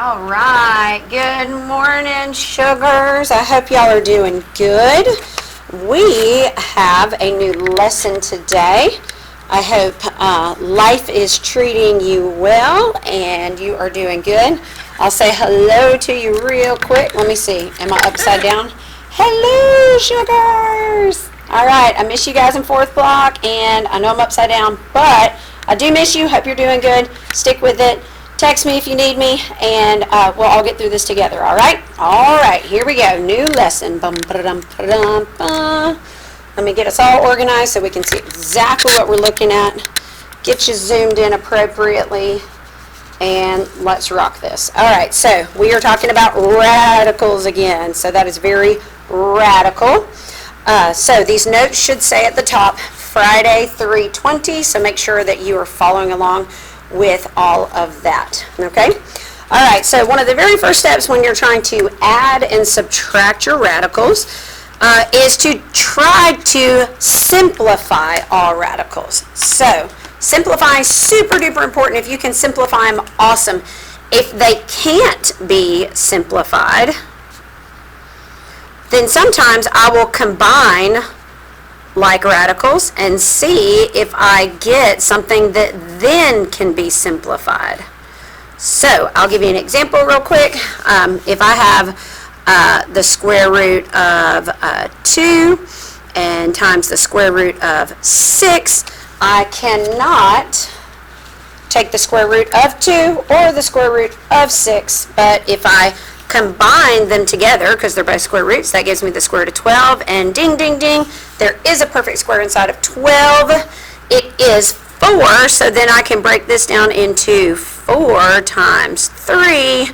All right, good morning, sugars. I hope y'all are doing good. We have a new lesson today. I hope life is treating you well and you are doing good. I'll say hello to you real quick. Let me see. Am I upside down? Hello, sugars. All right, I miss you guys in fourth block, and I know I'm upside down, but I do miss you. Hope you're doing good. Stick with it. Text me if you need me, and we'll all get through this together, all right? All right, here we go. New lesson. Bum, ba-dum, ba-dum, ba. Let me get us all organized so we can see exactly what we're looking at. Get you zoomed in appropriately, and let's rock this. All right, so we are talking about radicals again, so that is very radical. So these notes should say at the top, Friday 3:20, so make sure that you are following along with all of that, okay? All right, so one of the very first steps when you're trying to add and subtract your radicals is to try to simplify all radicals. So simplifying is super duper important. If you can simplify them, awesome. If they can't be simplified, then sometimes I will combine like radicals and see if I get something that then can be simplified. So I'll give you an example real quick. If I have the square root of 2 and times the square root of 6, I cannot take the square root of 2 or the square root of 6, but if I combine them together, because they're both square roots, that gives me the square root of 12, and ding, ding, ding, there is a perfect square inside of 12. It is 4, so then I can break this down into 4 times 3,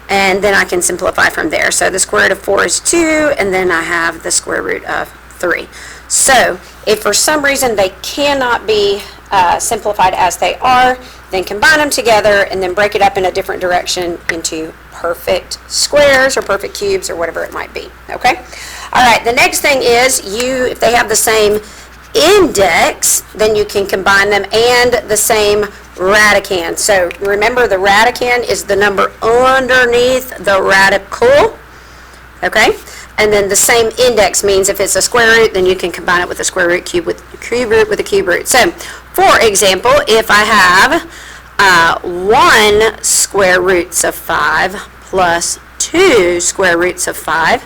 and then I can simplify from there. So the square root of 4 is 2, and then I have the square root of 3. So if for some reason they cannot be simplified as they are, then combine them together and then break it up in a different direction into perfect squares or perfect cubes or whatever it might be, okay? All right, the next thing is if they have the same index, then you can combine them and the same radicand. So remember, the radicand is the number underneath the radical, okay? And then the same index means if it's a square root, then you can combine it with a square root, cube with a cube root with a cube root. So, for example, if I have 1 square roots of 5 plus 2 square roots of 5,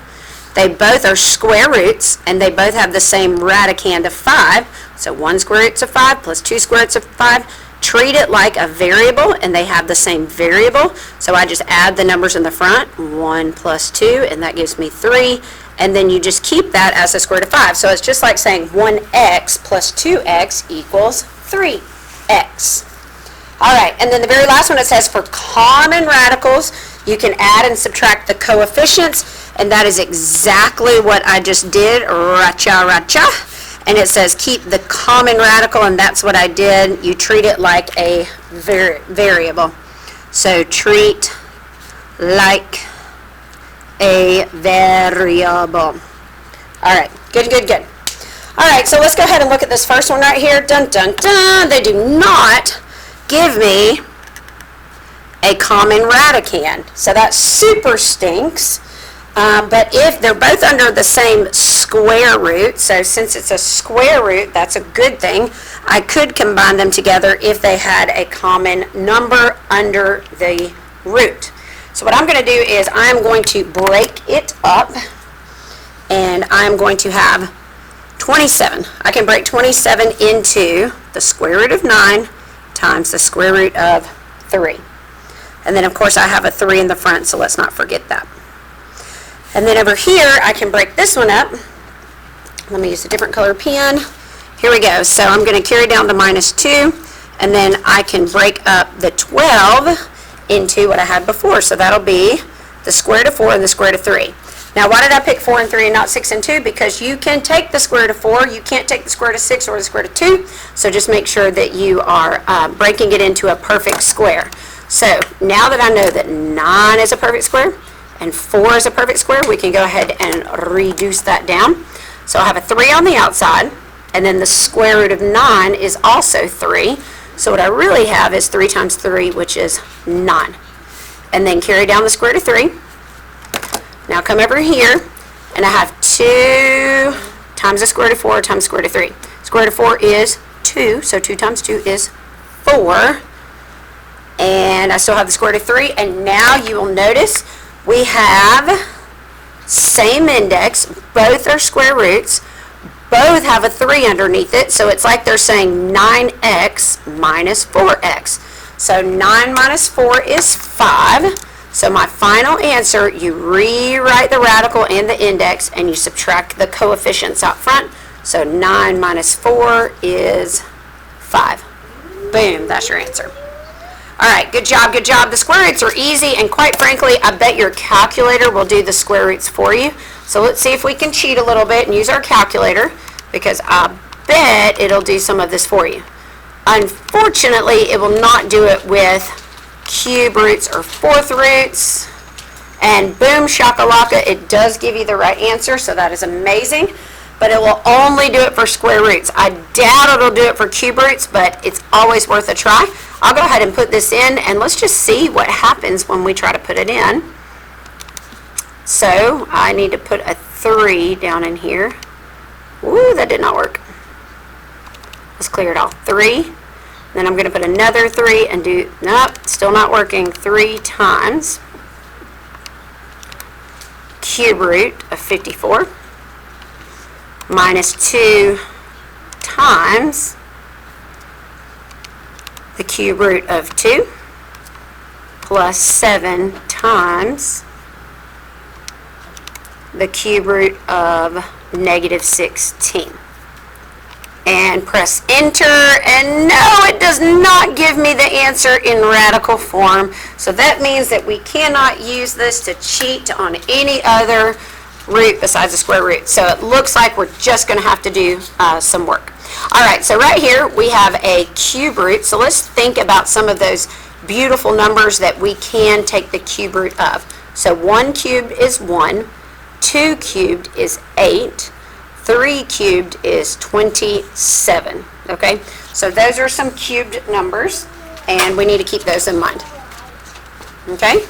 they both are square roots, and they both have the same radicand of 5. So 1 square root of 5 plus 2 square roots of 5. Treat it like a variable, and they have the same variable. So I just add the numbers in the front, 1 plus 2, and that gives me 3. And then you just keep that as the square root of 5. So it's just like saying 1x plus 2x equals 3x. All right, and then the very last one, it says for common radicals, you can add and subtract the coefficients, and that is exactly what I just did, racha, racha. And it says keep the common radical, and that's what I did. You treat it like a variable. So treat like a variable. All right, good, good, good. All right, so let's go ahead and look at this first one right here. Dun, dun, dun. They do not give me a common radicand. So that super stinks. But if they're both under the same square root, so since it's a square root, that's a good thing. I could combine them together if they had a common number under the root. So what I'm going to do is I'm going to break it up, and I'm going to have 27. I can break 27 into the square root of 9 times the square root of 3. And then, of course, I have a 3 in the front, so let's not forget that. And then over here, I can break this one up. Let me use a different color pen. Here we go. So I'm going to carry down to minus 2, and then I can break up the 12 into what I had before. So that'll be the square root of 4 and the square root of 3. Now, why did I pick 4 and 3 and not 6 and 2? Because you can take the square root of 4. You can't take the square root of 6 or the square root of 2. So just make sure that you are breaking it into a perfect square. So now that I know that 9 is a perfect square, and 4 is a perfect square, we can go ahead and reduce that down. So I have a 3 on the outside, and then the square root of 9 is also 3. So what I really have is 3 times 3, which is 9. and then carry down the square root of 3. Now come over here, and I have 2 times the square root of 4 times the square root of 3. Square root of 4 is 2, so 2 times 2 is 4. And I still have the square root of 3, and now you will notice we have same index, both are square roots, both have a 3 underneath it, so it's like they're saying 9x minus 4x. So 9 minus 4 is 5. So my final answer, you rewrite the radical and the index, and you subtract the coefficients out front. So 9 minus 4 is 5. Boom, that's your answer. All right, good job, good job. The square roots are easy, and quite frankly, I bet your calculator will do the square roots for you. So let's see if we can cheat a little bit and use our calculator, because I bet it'll do some of this for you. Unfortunately, it will not do it with cube roots or fourth roots. And boom, shakalaka, it does give you the right answer, so that is amazing. But it will only do it for square roots. I doubt it'll do it for cube roots, but it's always worth a try. I'll go ahead and put this in, and let's just see what happens when we try to put it in. So I need to put a 3 down in here. Ooh, that did not work. Let's clear it off. 3. Then I'm going to put another 3 and do, nope, still not working. 3 times cube root of 54 minus 2 times the cube root of 2 plus 7 times the cube root of negative 16. And press enter, and no, it does not give me the answer in radical form. So that means that we cannot use this to cheat on any other root besides the square root. So it looks like we're just going to have to do some work. All right, so right here we have a cube root. So let's think about some of those beautiful numbers that we can take the cube root of. So 1 cubed is 1, 2 cubed is 8, 3 cubed is 27. Okay, so those are some cubed numbers, and we need to keep those in mind. Okay?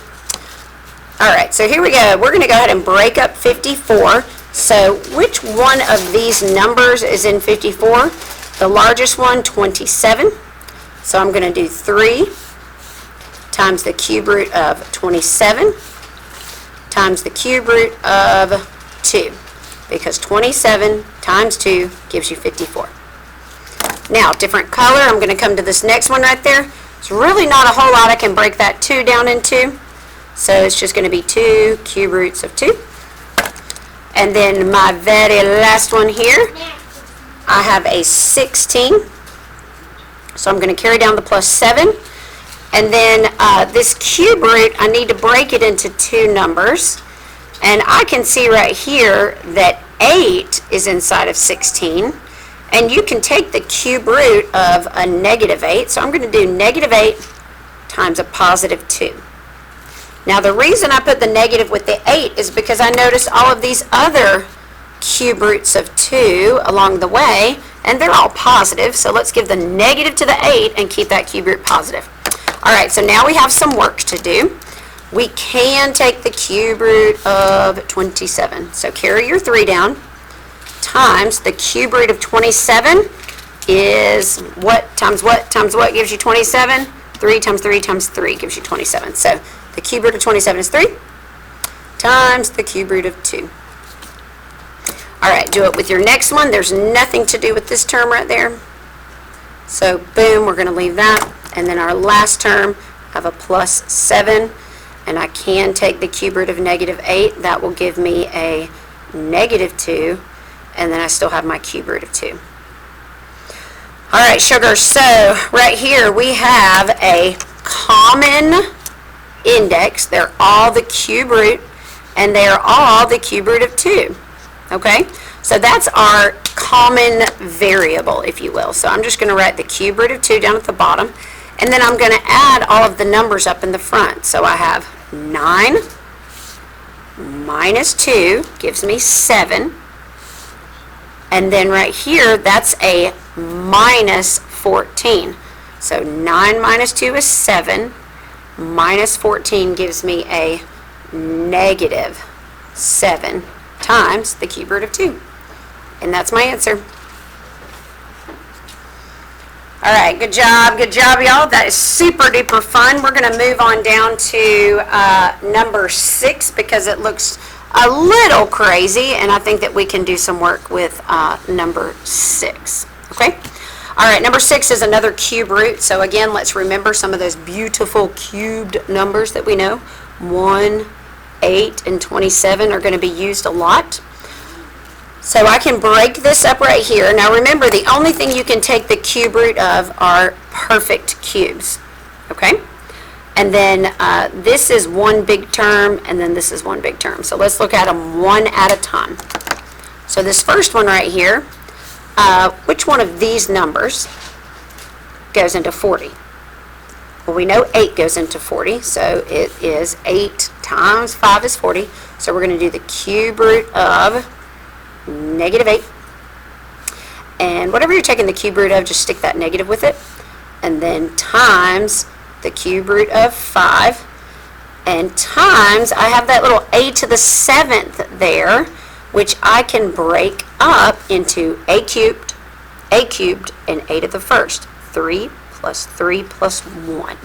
All right, so here we go. We're going to go ahead and break up 54. So which one of these numbers is in 54? The largest one, 27. So I'm going to do 3 times the cube root of 27 times the cube root of 2. Because 27 times 2 gives you 54. Now, different color. I'm going to come to this next one right there. It's really not a whole lot I can break that 2 down into. So it's just going to be 2 cube roots of 2. And then my very last one here, I have a 16. So I'm going to carry down the plus 7. And then this cube root, I need to break it into 2 numbers. And I can see right here that 8 is inside of 16. And you can take the cube root of a negative 8. So I'm going to do negative 8 times a positive 2. Now the reason I put the negative with the 8 is because I noticed all of these other cube roots of 2 along the way, and they're all positive. So let's give the negative to the 8 and keep that cube root positive. All right, so now we have some work to do. We can take the cube root of 27. So carry your 3 down, times the cube root of 27 is what times what times what gives you 27? 3 times 3 times 3 gives you 27. So the cube root of 27 is 3 times the cube root of 2. All right, do it with your next one. There's nothing to do with this term right there. So boom, we're going to leave that. And then our last term, I have a plus 7. And I can take the cube root of negative 8. That will give me a negative 2. And then I still have my cube root of 2. All right, sugar. So right here we have a common index. They're all the cube root, and they are all the cube root of 2. Okay? So that's our common variable, if you will. So I'm just going to write the cube root of 2 down at the bottom. And then I'm going to add all of the numbers up in the front. So I have 9 minus 2 gives me 7. And then right here, that's a minus 14. So 9 minus 2 is 7. minus 14 gives me a negative 7 times the cube root of 2. And that's my answer. All right, good job, y'all. That is super duper fun. We're going to move on down to number 6 because it looks a little crazy, and I think that we can do some work with number 6. Okay? All right, number 6 is another cube root. So again, let's remember some of those beautiful cubed numbers that we know. 1, 8, and 27 are going to be used a lot. So I can break this up right here. Now remember, the only thing you can take the cube root of are perfect cubes. Okay? And then this is one big term, and then this is one big term. So let's look at them one at a time. So this first one right here, which one of these numbers goes into 40? Well, we know 8 goes into 40, so it is 8 times 5 is 40. So we're going to do the cube root of negative 8. And whatever you're taking the cube root of, just stick that negative with it. And then times the cube root of 5. And times, I have that little a to the 7th there, which I can break up into a cubed, and a to the 1st. 3 plus 3 plus 1.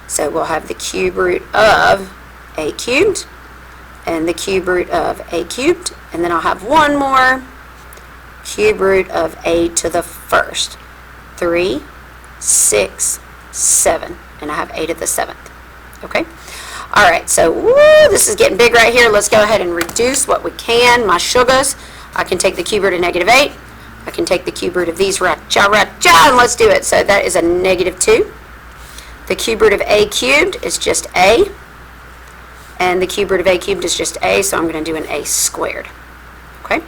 So we'll have the cube root of a cubed and the cube root of a cubed, and then I'll have one more, cube root of a to the 1st. 3, 6, 7, and I have a to the 7th. Okay? All right, so this is getting big right here. Let's go ahead and reduce what we can. My sugars, I can take the cube root of negative 8. I can take the cube root of these, and let's do it. So that is a negative 2. The cube root of a cubed is just a. And the cube root of a cubed is just a, so I'm going to do an a squared. Okay?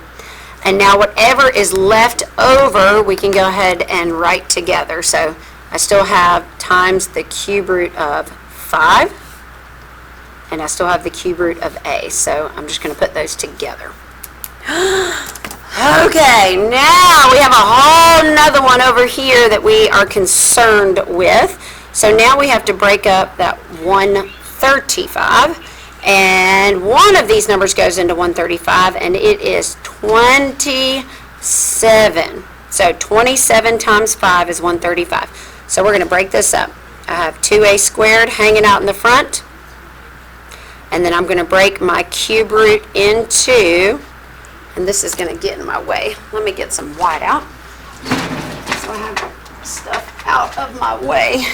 And now whatever is left over, we can go ahead and write together. So I still have times the cube root of 5, and I still have the cube root of a. So I'm just going to put those together. Okay, now we have a whole nother one over here that we are concerned with. So now we have to break up that 135. And one of these numbers goes into 135, and it is 27. So 27 times 5 is 135. So we're going to break this up. I have 2a squared hanging out in the front. And then I'm going to break my cube root into, and this is going to get in my way. Let me get some white out, so I have stuff out of my way.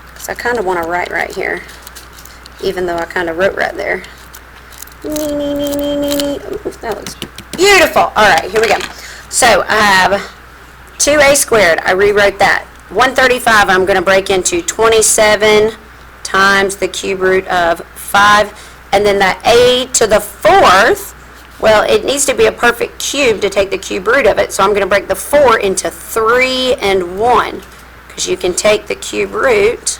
Because I kind of want to write right here, even though I kind of wrote right there. Ooh, that looks beautiful. All right, here we go. So I have 2a squared. I rewrote that. 135 I'm going to break into 27 times the cube root of 5. And then that a to the 4th, well, it needs to be a perfect cube to take the cube root of it. So I'm going to break the 4 into 3 and 1. Because you can take the cube root,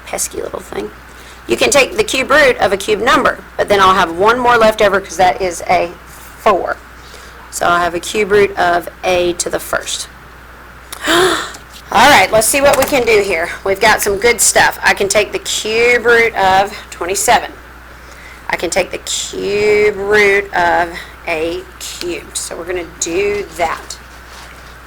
pesky little thing. You can take the cube root of a cube number, but then I'll have one more left over because that is a 4. So I'll have a cube root of a to the 1st. All right, let's see what we can do here. We've got some good stuff. I can take the cube root of 27. I can take the cube root of a cubed. So we're going to do that.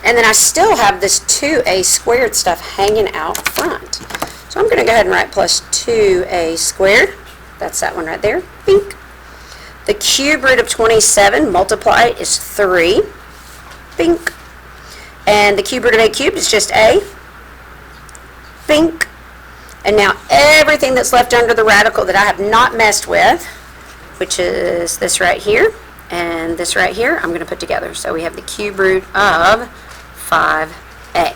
And then I still have this 2a squared stuff hanging out front. So I'm going to go ahead and write plus 2a squared. That's that one right there. Bink. The cube root of 27 multiplied is 3. Bink. And the cube root of a cubed is just a. Bink. And now everything that's left under the radical that I have not messed with, which is this right here and this right here, I'm going to put together. So we have the cube root of 5a.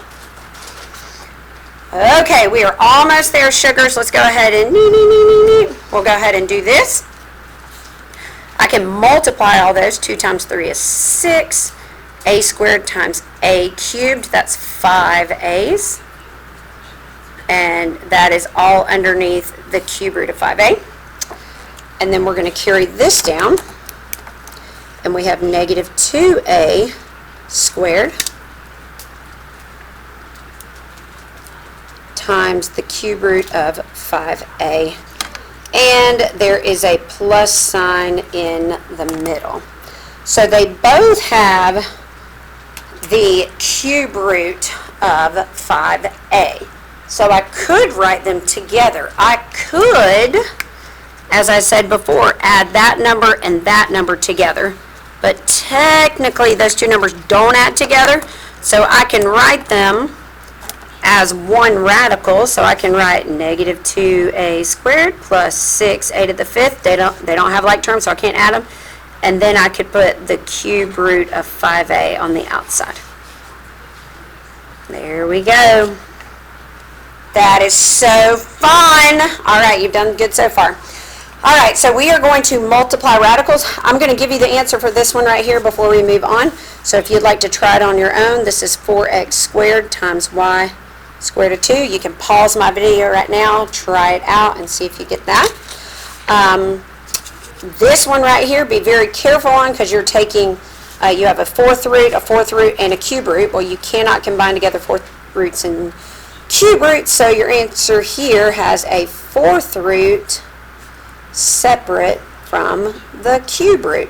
Okay, we are almost there, sugars. Let's go ahead and we'll go ahead and do this. I can multiply all those. 2 times 3 is 6. A squared times a cubed, that's 5a's. And that is all underneath the cube root of 5a. And then we're going to carry this down. And we have negative 2a squared times the cube root of 5a. And there is a plus sign in the middle. So they both have the cube root of 5a. So I could write them together. I could, as I said before, add that number and that number together. But technically, those two numbers don't add together. So I can write them as one radical. So I can write negative 2a squared plus 6a to the fifth. They don't have like terms, so I can't add them. And then I could put the cube root of 5a on the outside. There we go. That is so fun. All right, you've done good so far. All right, so we are going to multiply radicals. I'm going to give you the answer for this one right here before we move on. So if you'd like to try it on your own, this is 4x squared times y squared of 2. You can pause my video right now, try it out, and see if you get that. This one right here, be very careful on, because you're taking, you have a fourth root, and a cube root. Well, you cannot combine together fourth roots and cube roots, so your answer here has a fourth root separate from the cube root.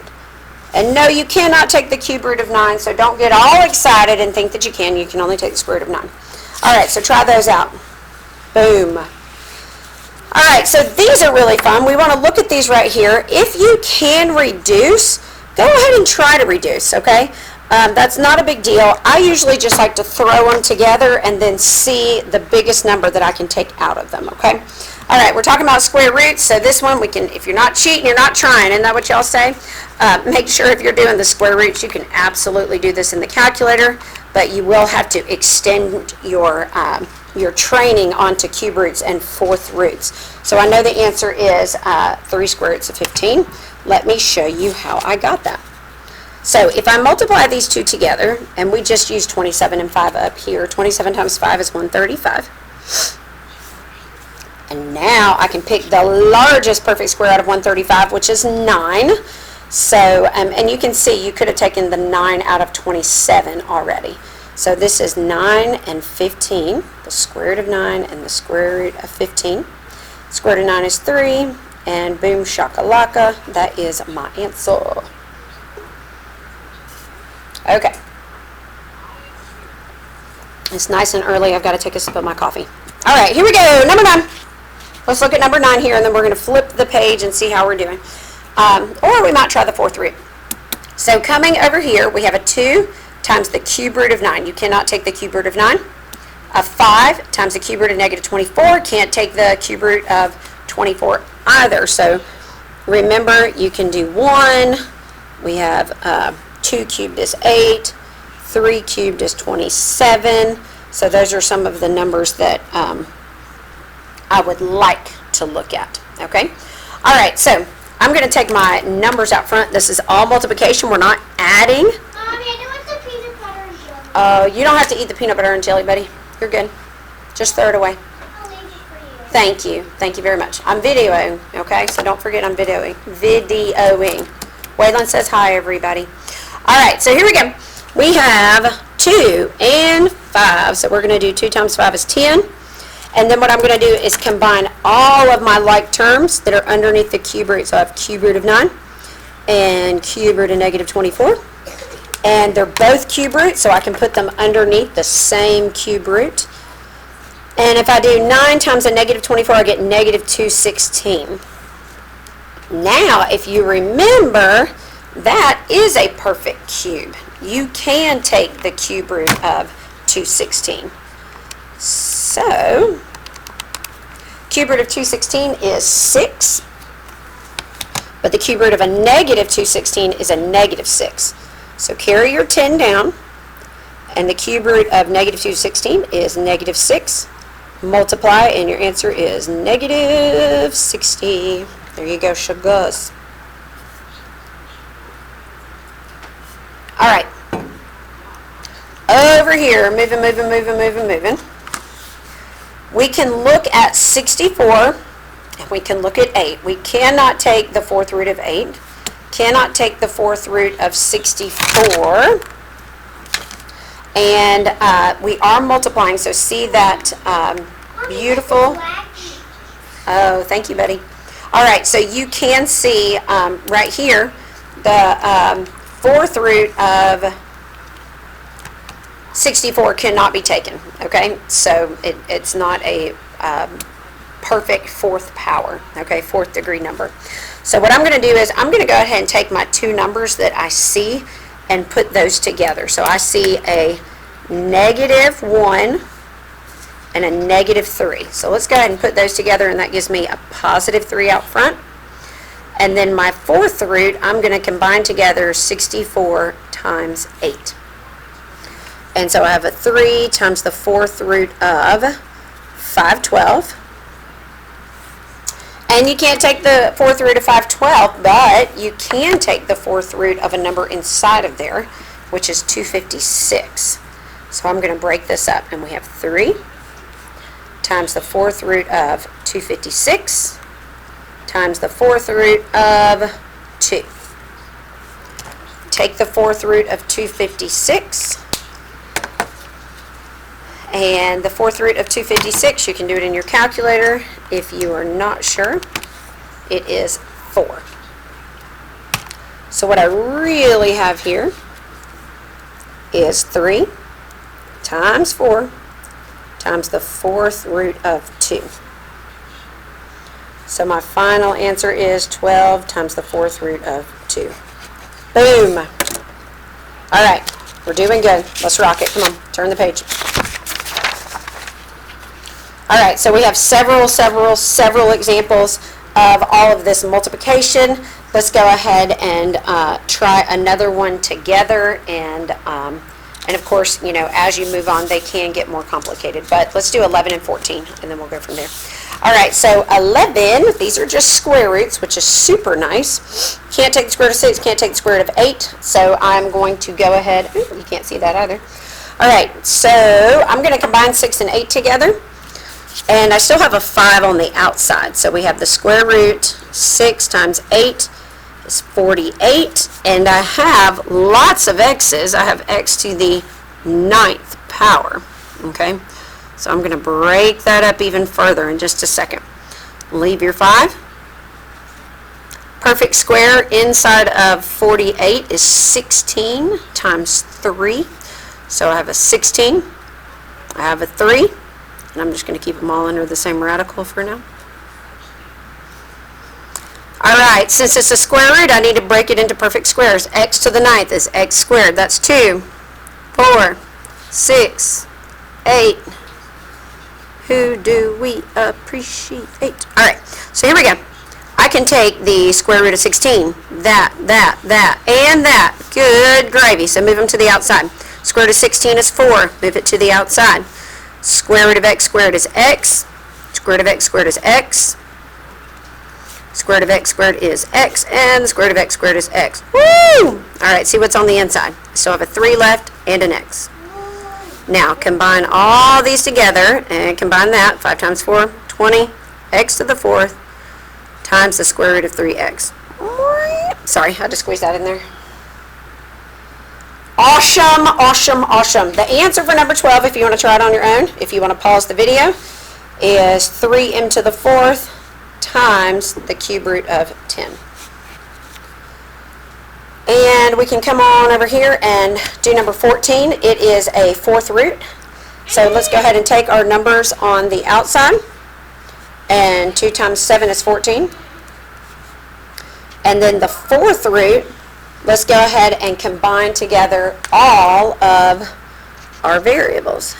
And no, you cannot take the cube root of 9, so don't get all excited and think that you can. You can only take the square root of 9. All right, so try those out. Boom. All right, so these are really fun. We want to look at these right here. If you can reduce, go ahead and try to reduce, okay? That's not a big deal. I usually just like to throw them together and then see the biggest number that I can take out of them, okay? All right, we're talking about square roots, so this one we can, if you're not cheating, you're not trying, isn't that what y'all say? Make sure if you're doing the square roots, you can absolutely do this in the calculator, but you will have to extend your training onto cube roots and fourth roots. So I know the answer is 3 square roots of 15. Let me show you how I got that. So if I multiply these two together, and we just use 27 and 5 up here, 27 times 5 is 135. And now I can pick the largest perfect square out of 135, which is 9. So, and you can see you could have taken the 9 out of 27 already. So this is 9 and 15, the square root of 9 and the square root of 15. Square root of 9 is 3, and boom shakalaka, that is my answer. Okay. It's nice and early. I've got to take a sip of my coffee. All right, here we go. Number 9. Let's look at number 9 here, and then we're going to flip the page and see how we're doing. Or we might try the fourth root. So coming over here, we have a 2 times the cube root of 9. You cannot take the cube root of 9. A 5 times the cube root of negative 24. Can't take the cube root of 24 either. So remember, you can do 1. We have 2 cubed is 8. 3 cubed is 27. So those are some of the numbers that I would like to look at. Okay? All right, so I'm going to take my numbers out front. This is all multiplication. We're not adding. Mommy, I don't want the peanut butter and jelly. You don't have to eat the peanut butter and jelly, buddy. You're good. Just throw it away. I'll leave it for you. Thank you. Thank you very much. I'm videoing, okay? So don't forget I'm videoing. Waylon says hi, everybody. All right, so here we go. We have 2 and 5. So we're going to do 2 times 5 is 10. And then what I'm going to do is combine all of my like terms that are underneath the cube root. So I have cube root of 9 and cube root of negative 24. And they're both cube roots, so I can put them underneath the same cube root. And if I do 9 times a negative 24, I get negative 216. Now, if you remember, that is a perfect cube. You can take the cube root of 216. So, cube root of 216 is 6, but the cube root of a negative 216 is a negative 6. So carry your 10 down, and the cube root of negative 216 is negative 6. Multiply, and your answer is negative 60. There you go, sugars. All right. Over here, moving. We can look at 64, and we can look at 8. We cannot take the fourth root of 8. Cannot take the fourth root of 64. And we are multiplying, so see that Mommy, beautiful. that's black. Oh, thank you, buddy. All right, so you can see right here the fourth root of 64 cannot be taken, okay? So it's not a perfect fourth power, okay, fourth degree number. So what I'm going to do is I'm going to go ahead and take my two numbers that I see and put those together. So I see a -1 and a -3. So let's go ahead and put those together, and that gives me a +3 out front. And then my fourth root, I'm going to combine together 64 times 8. And so I have a 3 times the fourth root of 512. And you can't take the fourth root of 512, but you can take the fourth root of a number inside of there, which is 256. So I'm going to break this up, and we have 3 times the fourth root of 256 times the fourth root of 2. Take the fourth root of 256, and the fourth root of 256, you can do it in your calculator if you are not sure. It is 4. So what I really have here is 3 times 4 times the fourth root of 2. So my final answer is 12 times the fourth root of 2. Boom! All right, we're doing good. Let's rock it. Come on, turn the page. All right, so we have several examples of all of this multiplication. Let's go ahead and try another one together, and of course, you know, as you move on, they can get more complicated. But let's do 11 and 14, and then we'll go from there. All right, so 11, these are just square roots, which is super nice. Can't take the square root of 6, can't take the square root of 8, so I'm going to go ahead. Ooh, you can't see that either. All right, so I'm going to combine 6 and 8 together. And I still have a 5 on the outside. So we have the square root, 6 times 8 is 48. And I have lots of x's. I have x to the 9th power. Okay? So I'm going to break that up even further in just a second. Leave your 5. Perfect square inside of 48 is 16 times 3. So I have a 16. I have a 3. And I'm just going to keep them all under the same radical for now. All right, since it's a square root, I need to break it into perfect squares. X to the 9th is x squared. That's 2, 4, 6, 8. Who do we appreciate? All right, so here we go. I can take the square root of 16, that, and that. Good gravy. So move them to the outside. Square root of 16 is 4. Move it to the outside. Square root of x squared is x. Square root of x squared is x. Square root of x squared is x. And the square root of x squared is x. Woo! All right, see what's on the inside. So I have a 3 left and an x. Now, combine all these together and combine that. 5 times 4, 20. X to the 4th times the square root of 3x. Sorry, I had to squeeze that in there. Awesome, awesome, awesome. The answer for number 12, if you want to try it on your own, if you want to pause the video, is 3m to the 4th times the cube root of 10. And we can come on over here and do number 14. It is a fourth root. So let's go ahead and take our numbers on the outside. And 2 times 7 is 14. And then the fourth root, let's go ahead and combine together all of our variables.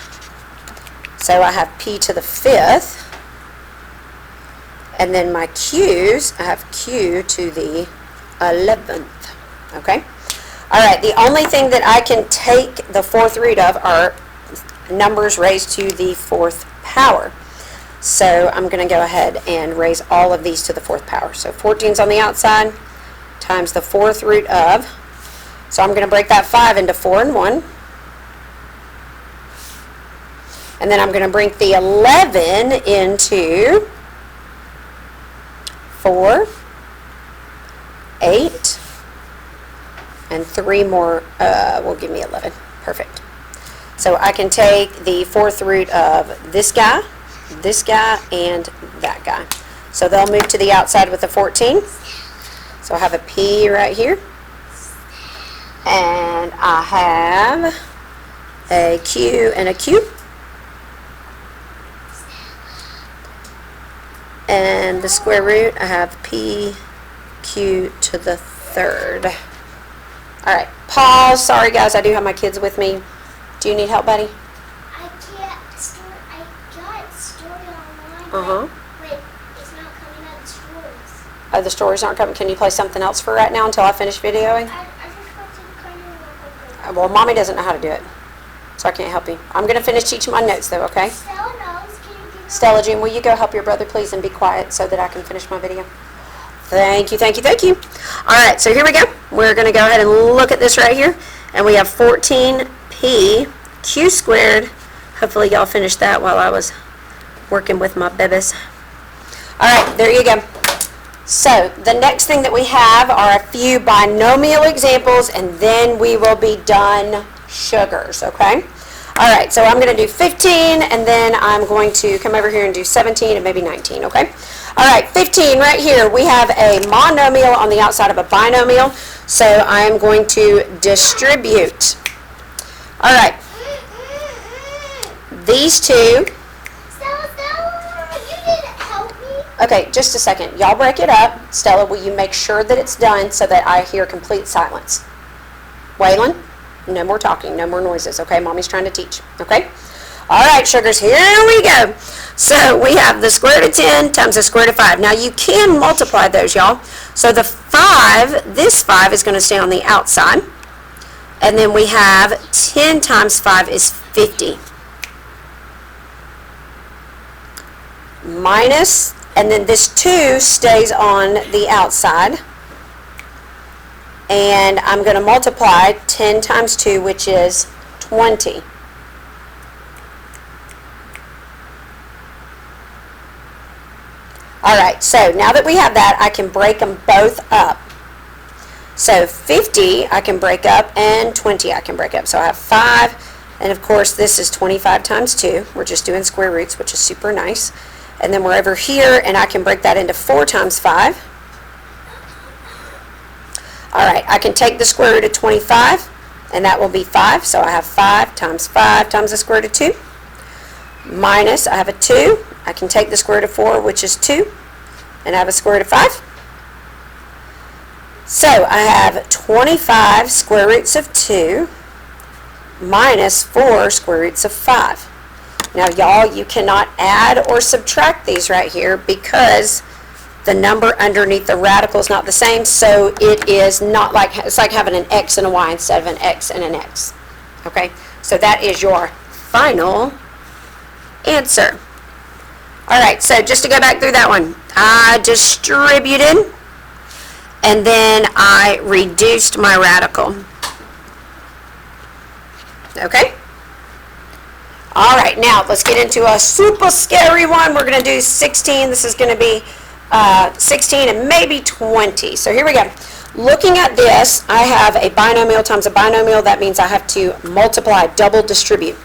So I have p to the 5th. And then my q's, I have q to the 11th. Okay? All right, the only thing that I can take the fourth root of are numbers raised to the 4th power. So I'm going to go ahead and raise all of these to the 4th power. So 14's on the outside times the 4th root of. So I'm going to break that 5 into 4 and 1. And then I'm going to break the 11 into 4, 8, and 3 more will give me 11. Perfect. So I can take the 4th root of this guy this guy and that guy. So they'll move to the outside with a 14. So I have a P right here. And I have a Q and a Q. And the square root, I have P, Q to the third. All right, pause. Sorry, guys, I do have my kids with me. Do you need help, buddy? I got story online. Uh-huh. But it's not coming up stories. Oh, the stories aren't coming. Can you play something else for right now until I finish videoing? I just got to the corner real quick. Well, Mommy doesn't know how to do it, so I can't help you. I'm going to finish teaching my notes, though, okay? Stella knows. Can you give Stella Jean, will you go help your brother, please, and be quiet so that I can finish my video? Thank you, thank you, thank you. All right, so here we go. We're going to go ahead and look at this right here. And we have 14p q squared. Hopefully y'all finished that while I was working with my babies. All right, there you go. So the next thing that we have are a few binomial examples, and then we will be done sugars, okay? All right, so I'm going to do 15, and then I'm going to come over here and do 17 and maybe 19, okay? All right, 15 right here. We have a monomial on the outside of a binomial, so I'm going to distribute. All right, these two. Stella, you didn't help me. Okay, just a second. Y'all break it up. Stella, will you make sure that it's done so that I hear complete silence? Waylon? No more talking, no more noises, okay? Mommy's trying to teach, okay? All right, sugars, here we go. So we have the square root of 10 times the square root of 5. Now you can multiply those, y'all. So the 5, this 5 is going to stay on the outside. And then we have 10 times 5 is 50. Minus, and then this 2 stays on the outside. And I'm going to multiply 10 times 2, which is 20. All right, so now that we have that, I can break them both up. So 50 I can break up, and 20 I can break up. So I have 5, and of course this is 25 times 2. We're just doing square roots, which is super nice. And then we're over here, and I can break that into 4 times 5. All right, I can take the square root of 25, and that will be 5. So I have 5 times the square root of 2. Minus, I have a 2. I can take the square root of 4, which is 2, and I have a square root of 5. So I have 25 square roots of 2 minus 4 square roots of 5. Now, y'all, you cannot add or subtract these right here because the number underneath the radical is not the same, so it is not like, it's like having an x and a y instead of an x and an x. Okay, so that is your final answer. All right, so just to go back through that one, I distributed, and then I reduced my radical. Okay? All right, now let's get into a super scary one. We're going to do 16. This is going to be 16 and maybe 20. So here we go. Looking at this, I have a binomial times a binomial. That means I have to multiply, double distribute.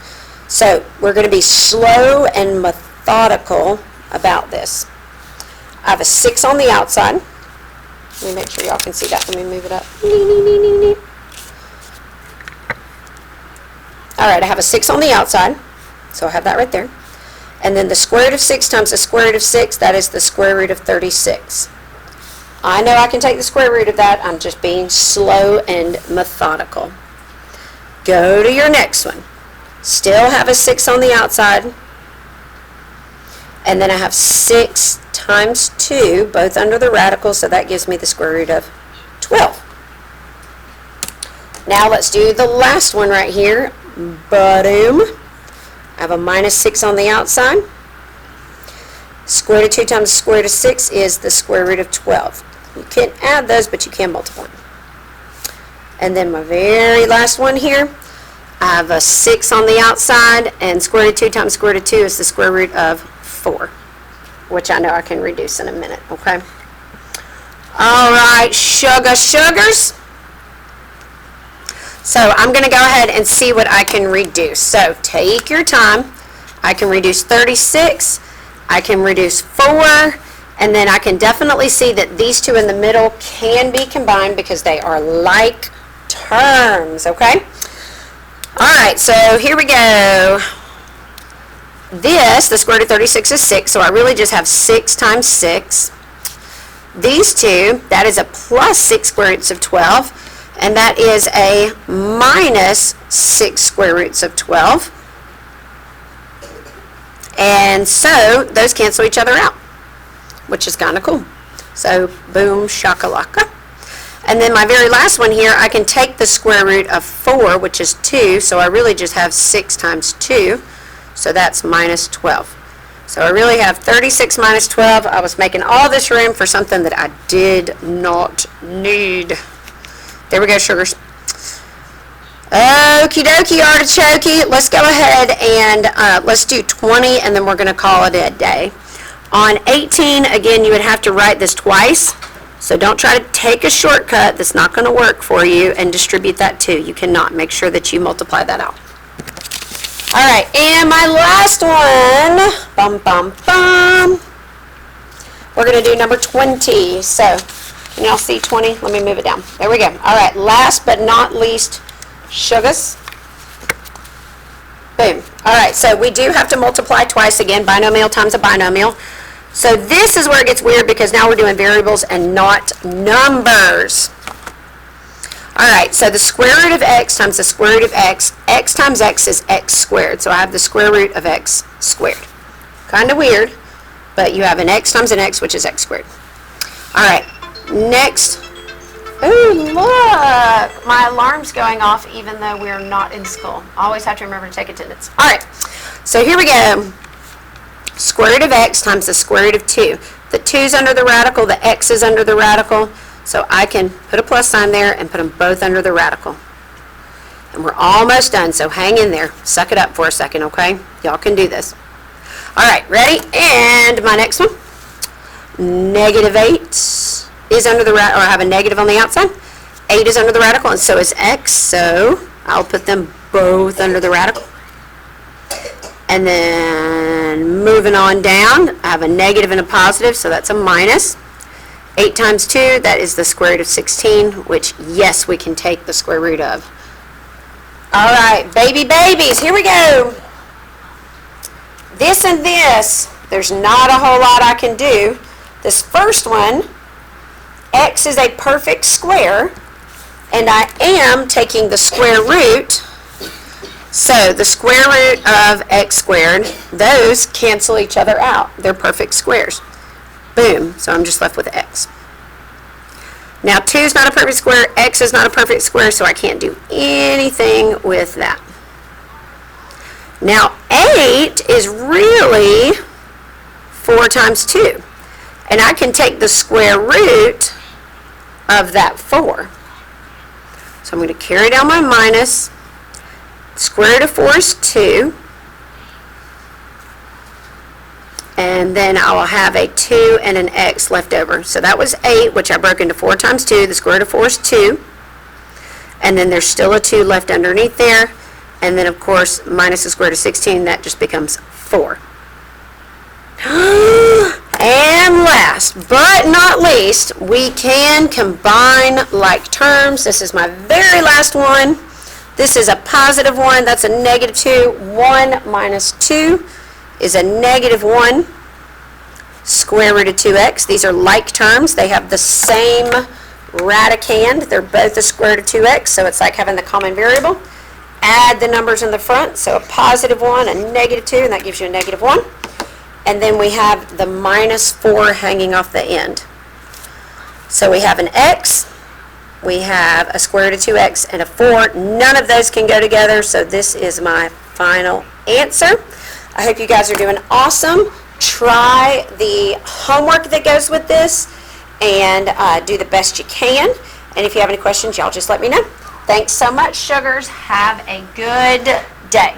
So we're going to be slow and methodical about this. I have a 6 on the outside. Let me make sure y'all can see that. Let me move it up. All right, I have a 6 on the outside. So I have that right there. And then the square root of 6 times the square root of 6, that is the square root of 36. I know I can take the square root of that. I'm just being slow and methodical. Go to your next one. Still have a 6 on the outside. And then I have 6 times 2, both under the radical, so that gives me the square root of 12. Now let's do the last one right here. Boom. I have a minus 6 on the outside. Square root of 2 times the square root of 6 is the square root of 12. You can't add those, but you can multiply. And then my very last one here, I have a 6 on the outside, and square root of 2 times square root of 2 is the square root of 4, which I know I can reduce in a minute, okay? All right, sugars. So I'm going to go ahead and see what I can reduce. So take your time. I can reduce 36, I can reduce 4, and then I can definitely see that these two in the middle can be combined because they are like terms, okay? All right, so here we go. This, the square root of 36 is 6, so I really just have 6 times 6. These two, that is a plus 6 square roots of 12, and that is a minus 6 square roots of 12. And so those cancel each other out, which is kind of cool. So boom, shakalaka. And then my very last one here, I can take the square root of 4, which is 2, so I really just have 6 times 2, so that's minus 12. So I really have 36 minus 12. I was making all this room for something that I did not need. There we go, sugars. Okie dokie, artichoke. Let's go ahead and let's do 20, and then we're going to call it a day. On 18, again, you would have to write this twice. So don't try to take a shortcut that's not going to work for you and distribute that too. You cannot. Make sure that you multiply that out. All right, and my last one, bum, bum, bum. We're going to do number 20. So, can y'all see 20? Let me move it down. There we go. All right, last but not least, sugars. Boom. All right, so we do have to multiply twice again, binomial times a binomial. So this is where it gets weird because now we're doing variables and not numbers. All right, so the square root of x times the square root of x times x is x squared. So I have the square root of x squared. Kind of weird, but you have an x times an x, which is x squared. All right, next. Ooh, look, my alarm's going off even though we're not in school. I always have to remember to take attendance. All right, so here we go. Square root of x times the square root of 2. The 2's under the radical, the x is under the radical, so I can put a plus sign there and put them both under the radical. And we're almost done, so hang in there. Suck it up for a second, okay? Y'all can do this. All right, ready? And my next one. Negative 8 is under the radical, or I have a negative on the outside. 8 is under the radical, and so is x, so I'll put them both under the radical. And then moving on down, I have a negative and a positive, so that's a minus. 8 times 2, that is the square root of 16, which, yes, we can take the square root of. All right, babies, here we go. This and this, there's not a whole lot I can do. This first one, x is a perfect square, and I am taking the square root. So the square root of x squared, those cancel each other out. They're perfect squares. Boom. So I'm just left with x. Now 2 is not a perfect square, x is not a perfect square, so I can't do anything with that. Now 8 is really 4 times 2. And I can take the square root of that 4. So I'm going to carry down my minus. Square root of 4 is 2. And then I will have a 2 and an x left over. So that was 8, which I broke into 4 times 2. The square root of 4 is 2. And then there's still a 2 left underneath there. And then, of course, minus the square root of 16, that just becomes 4. And last but not least, we can combine like terms. This is my very last one. This is a positive 1. That's a negative 2. 1 minus 2 is a negative 1. Square root of 2x. These are like terms. They have the same radicand. They're both the square root of 2x, so it's like having the common variable. Add the numbers in the front, so a positive 1, a negative 2, and that gives you a negative 1. And then we have the minus 4 hanging off the end. So we have an x, we have a square root of 2x, and a 4. None of those can go together, so this is my final answer. I hope you guys are doing awesome. Try the homework that goes with this and do the best you can. And if you have any questions, y'all just let me know. Thanks so much, sugars. Have a good day.